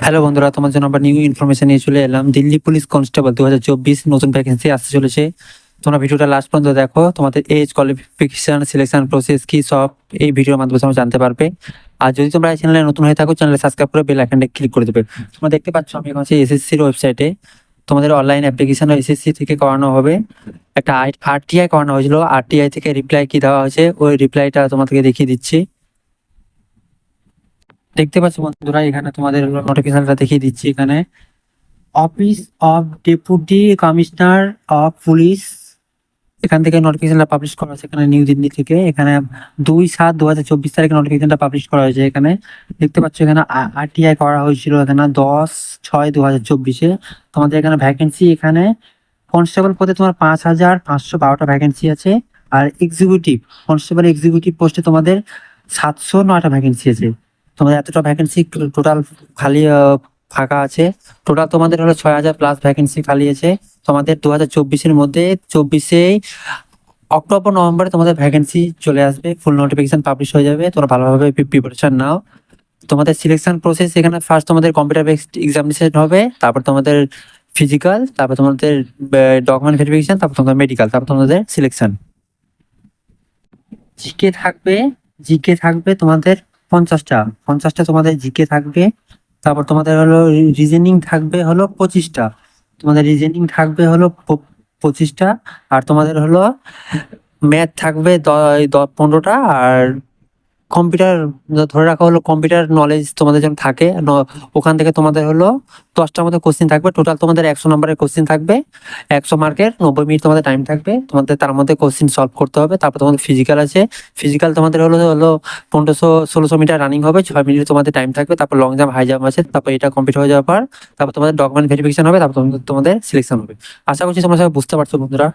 Hello বন্ধুরা, তোমার জন্য আবার নিউ ইনফরমেশন নিয়ে চলে এলাম। দিল্লি পুলিশ কনস্টেবল 2024 নতুন ভ্যাকেন্সি আসতে চলেছে। তোমরা ভিডিওটা লাস্ট পর্যন্ত দেখো। তোমাদের এজ, কোয়ালিফিকেশন, সিলেকশন প্রসেস কি সব এই ভিডিওর মাধ্যমে তোমরা জানতে পারবে। আর যদি তোমরা এই চ্যানেলে নতুন হয়ে থাকো, চ্যানেলে সাবস্ক্রাইব করে বেল আইকনটা ক্লিক করে দেবে। তোমরা দেখতে পাচ্ছ আমি এখন আছি এসএসসির ওয়েবসাইটে। তোমাদের অনলাইন অ্যাপ্লিকেশন এসএসসি থেকে করানো হবে। একটা আরটিআই করানো হয়েছিল, আরটিআই থেকে রিপ্লাই কি দেওয়া হয়েছে ওই রিপ্লাইটা তোমাদেরকে দেখিয়ে দিচ্ছি। দেখতে পাচ্ছ বন্ধুরা, এখানে তোমাদের নোটিফিকেশনটা দেখিয়ে দিচ্ছি। এখানে office of deputy commissioner of police, এখান থেকে নোটিফিকেশনটা পাবলিশ করা হয়েছে। এখানে নিউ দিল্লি থেকে এখানে 2/7/2024 তারিখে নোটিফিকেশনটা পাবলিশ করা হয়েছে। এখানে দেখতে পাচ্ছ এখানে আরটিআই করা হয়েছিল এখানে 10/6/2024-এ। তোমাদের এখানে ভ্যাকেন্সি এখানে কনস্টেবল পদে তোমার 5,512টা ভ্যাকেন্সি আছে। আর এক্সিকিউটিভ কনস্টেবল এক্সিকিউটিভ পোস্টে তোমাদের 709টা ভ্যাকেন্সি আছে। তোমাদের এতটা ভ্যাকেন্সি টোটাল খালি ফাঁকা আছে। টোটাল তোমাদের হলো 6,000+ ভ্যাকেন্সি খালি আছে। তোমাদের 2024-এর মধ্যে 24 অক্টোবর নভেম্বরে তোমাদের ভ্যাকেন্সি চলে আসবে, ফুল নোটিফিকেশন পাবলিশ হয়ে যাবে। তোমরা ভালোভাবে প্রিপারেশন নাও। তোমাদের সিলেকশন প্রসেস এখানে ফার্স্ট তোমাদের কম্পিউটার বেসড এক্সামিনেশন হবে, তারপর তোমাদের ফিজিক্যাল, তারপর তোমাদের ডকুমেন্ট ভেরিফিকেশন, তারপর তোমাদের মেডিকেল, তারপর তোমাদের সিলেকশন। জিকে থাকবে, জিকে থাকবে তোমাদের 50টা তোমাদের জিকে থাকবে। তারপর তোমাদের হলো রিজনিং থাকবে হলো 25টা। তোমাদের রিজনিং থাকবে হলো 25টা। আর তোমাদের হলো ম্যাথ থাকবে 15টা। আর কম্পিউটার ধরে রাখা হলো কম্পিউটার নলেজ তোমাদের জন্য থাকে ওখান থেকে তোমাদের হলো 10টার মধ্যে কোশ্চেন থাকবে। টোটাল তোমাদের 100 নম্বরের কোশ্চেন থাকবে, 100 মার্কের, 90 মিনিট তোমাদের টাইম থাকবে। তোমাদের তার মধ্যে কোশ্চেন সলভ করতে হবে। তারপর তোমাদের ফিজিক্যাল আছে। ফিজিক্যাল তোমাদের হলো হলো 1500-1600 মিটার রানিং হবে, 6 মিনিট তোমাদের টাইম থাকবে। তারপর লং জাম্প, হাই জাম্প আছে। তারপর এটা কমপ্লিট হয়ে যাওয়ার পর তারপর তোমাদের ডকুমেন্ট ভেরিফিকেশন হবে, তারপর তোমাদের সিলেকশন হবে। আশা করছি তোমরা সবাই বুঝতে পারছো বন্ধুরা।